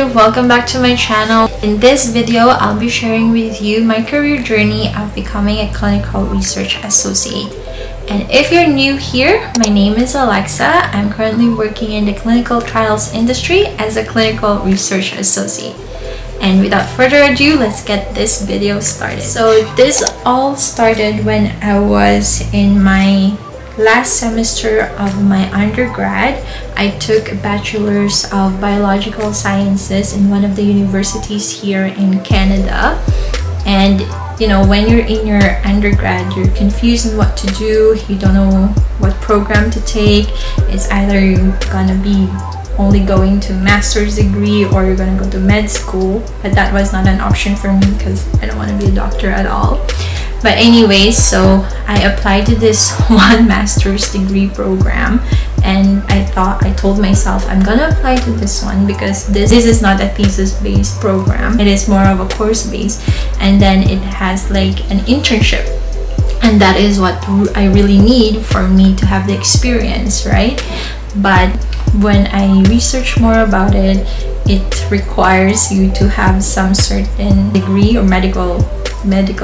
everyone, welcome back to my channel. In this video, I'll be sharing with you my career journey of becoming a clinical research associate. And if you're new here, my name is Alexa. I'm currently working in the clinical trials industry as a clinical research associate. And without further ado, let's get this video started. So this all started when I was in my last semester of my undergrad. I took a bachelor's of biological sciences in one of the universities here in Canada. And you know, when you're in your undergrad, you're confused on what to do. You don't know what program to take. It's either you're gonna be only going to master's degree or you're gonna go to med school, but that was not an option for me because I don't want to be a doctor at all. But anyways, so I applied to this one master's degree program, and I told myself I'm gonna apply to this one because this is not a thesis-based program. It is more of a course-based, and then it has like an internship, and that is what I really need for me to have the experience, right? But when I researched more about it, it requires you to have some certain degree or medical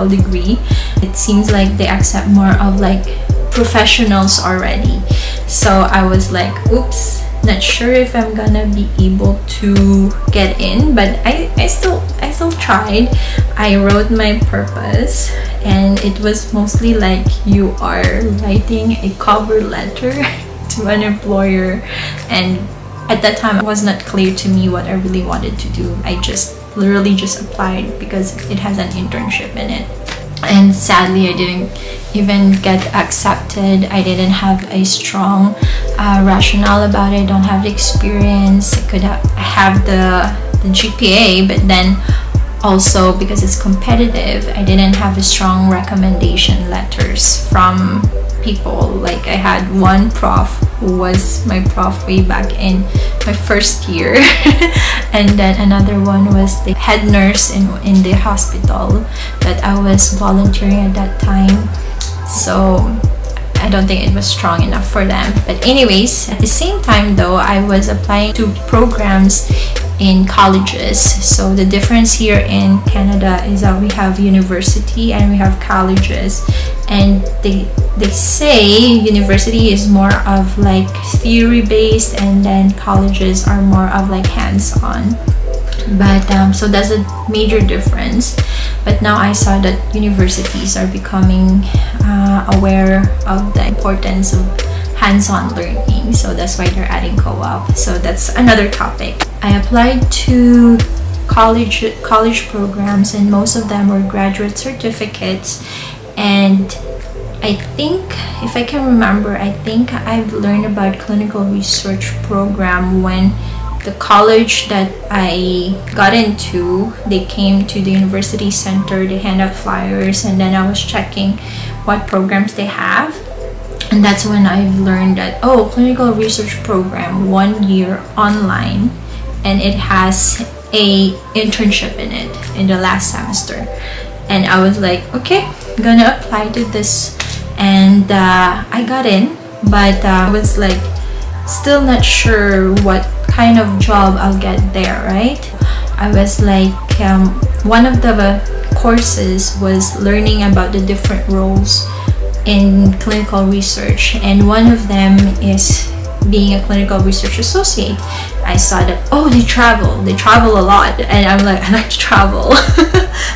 degree. It seems like they accept more of like professionals already. So I was like, oops, not sure if I'm gonna be able to get in, but I still tried. I wrote my purpose, and it was mostly like you are writing a cover letter to an employer, and at that time it was not clear to me what I really wanted to do. I literally just applied because it has an internship in it, and sadly I didn't even get accepted. I didn't have a strong rationale about it. I don't have the experience. I could have the GPA, but then also because it's competitive, I didn't have a strong recommendation letters from people. Like I had one prof who was my prof way back in my first year and then another one was the head nurse in the hospital that I was volunteering at that time. So I don't think it was strong enough for them. But anyways, at the same time though, I was applying to programs in colleges. So the difference here in Canada is that we have university and we have colleges, and they say university is more of like theory based and then colleges are more of like hands-on. But so that's a major difference. But now I saw that universities are becoming aware of the importance of hands-on learning, so that's why they're adding co-op. So that's another topic. I applied to college programs, and most of them were graduate certificates. And I think, if I can remember, I think I've learned about clinical research program when the college that I got into, they came to the university center, they hand out flyers, and then I was checking what programs they have. And that's when I've learned that, oh, clinical research program, 1 year online, and it has a internship in it in the last semester. And I was like, okay, I'm gonna apply to this, and I got in, but I was like still not sure what kind of job I'll get there, right? I was like, one of the courses was learning about the different roles in clinical research, and one of them is being a clinical research associate. I saw that, oh, they travel a lot, and I'm like, I like to travel.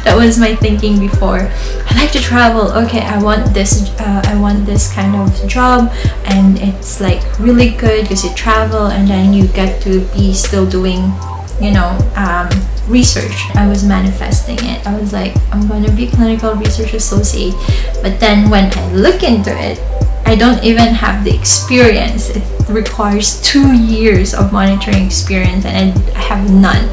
That was my thinking before. I like to travel. Okay, I want this kind of job, and it's like really good because you travel and then you get to be still doing, you know, research. I was manifesting it. I was like, I'm gonna be clinical research associate. But then when I look into it, I don't even have the experience. It requires 2 years of monitoring experience, and I have none.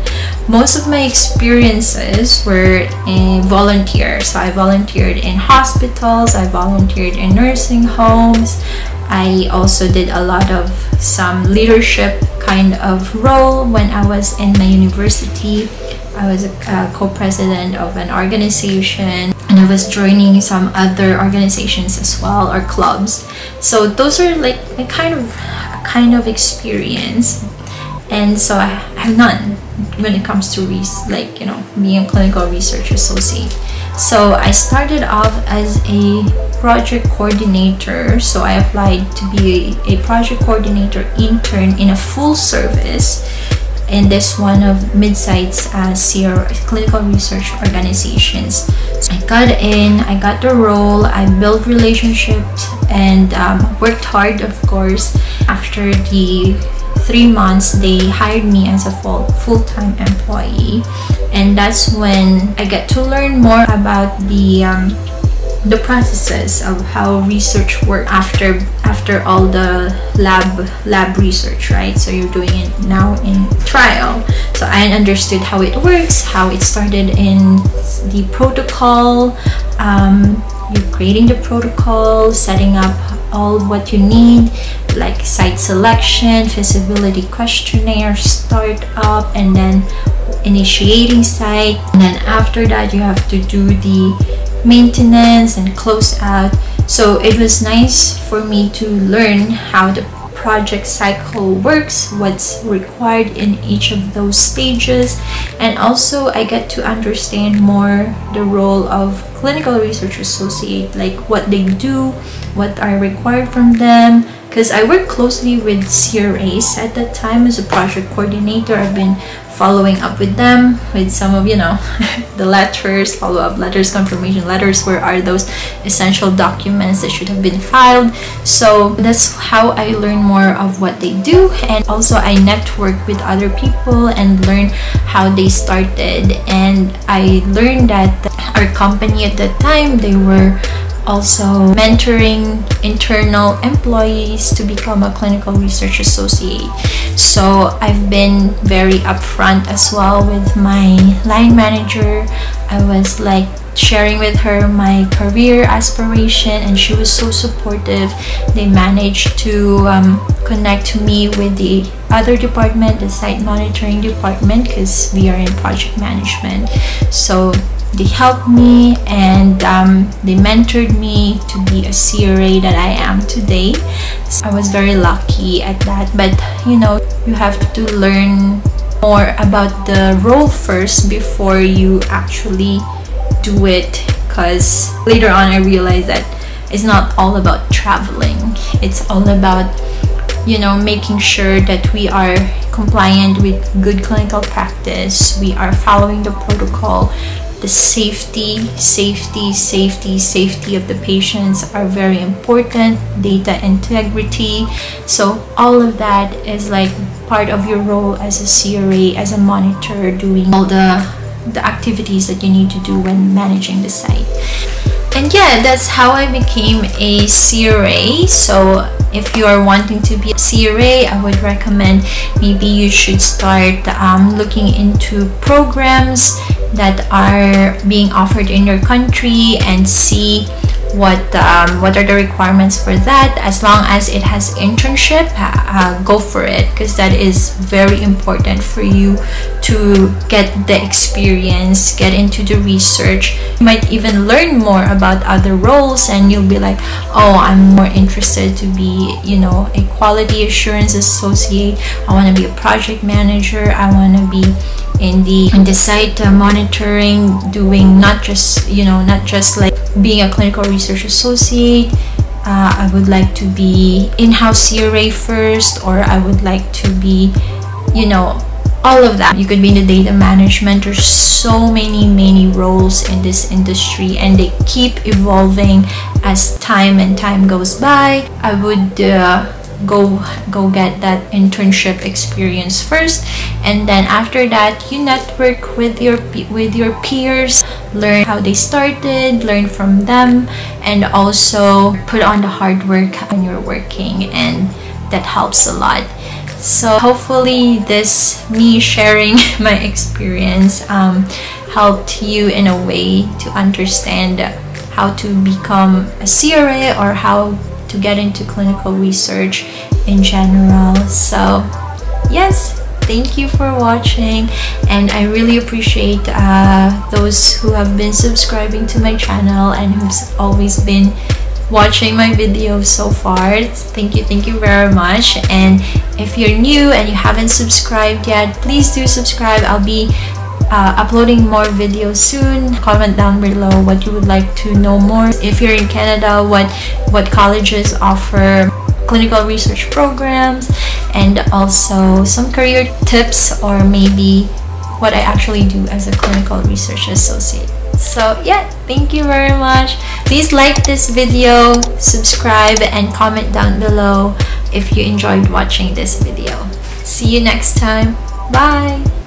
Most of my experiences were in volunteer. So I volunteered in hospitals, I volunteered in nursing homes. I also did a lot of some leadership kind of role when I was in my university. I was a co-president of an organization, and I was joining some other organizations as well, or clubs. So those are like a kind of experience. and so I have none when it comes to being a clinical research associate. So I started off as a project coordinator. So I applied to be a project coordinator intern in a full service in this one of mid-sized clinical research organizations. So I got in, I got the role, I built relationships, and worked hard, of course. After the 3 months, they hired me as a full-time employee, and that's when I get to learn more about the processes of how research works after all the lab research, right? So you're doing it now in trial. So I understood how it works, how it started in the protocol, you're creating the protocol, setting up all what you need, like site selection, feasibility questionnaire, startup, and then initiating site, and then after that you have to do the maintenance and close out. So it was nice for me to learn how the project cycle works, what's required in each of those stages, and also I get to understand more the role of clinical research associate, like what they do, what are required from them, because I work closely with CRAs at that time as a project coordinator. I've been following up with them with some of the letters, follow-up letters, confirmation letters, where are those essential documents that should have been filed. So that's how I learn more of what they do, and also I network with other people and learn how they started. And I learned that our company at that time, they were also mentoring internal employees to become a clinical research associate. So I've been very upfront as well with my line manager. I was like sharing with her my career aspiration, and she was so supportive. They managed to connect me with the other department, the site monitoring department, because we are in project management. So they helped me, and they mentored me to be a CRA that I am today. So I was very lucky at that. But you have to learn more about the role first before you actually do it, because later on I realized that it's not all about traveling. It's all about making sure that we are compliant with good clinical practice, we are following the protocol. The safety of the patients are very important, data integrity. So all of that is like part of your role as a CRA, as a monitor, doing all the activities that you need to do when managing the site. And yeah, that's how I became a CRA. So if you are wanting to be a CRA, I would recommend maybe you should start looking into programs that are being offered in your country and see what are the requirements for that. As long as it has internship, go for it, because that is very important for you to get the experience, get into the research. You might even learn more about other roles, and you'll be like, oh, I'm more interested to be a quality assurance associate. I want to be a project manager. I want to be in the site monitoring, doing not just like being a clinical research associate. I would like to be in-house CRA first, or I would like to be all of that. You could be in the data management. There's so many roles in this industry, and they keep evolving as time goes by. I would go get that internship experience first, and then after that you network with your peers, learn how they started, learn from them, and also put on the hard work when you're working, and that helps a lot. So hopefully me sharing my experience helped you in a way to understand how to become a CRA, or how to get into clinical research in general. So yes, thank you for watching, and I really appreciate those who have been subscribing to my channel and who's always been watching my videos so far. Thank you very much. And if you're new and you haven't subscribed yet, please do subscribe. I'll be uploading more videos soon. Comment down below what you would like to know more. If you're in Canada, what colleges offer clinical research programs, and also some career tips, or maybe what I actually do as a clinical research associate. So yeah, thank you very much. Please like this video, subscribe, and comment down below if you enjoyed watching this video. See you next time. Bye.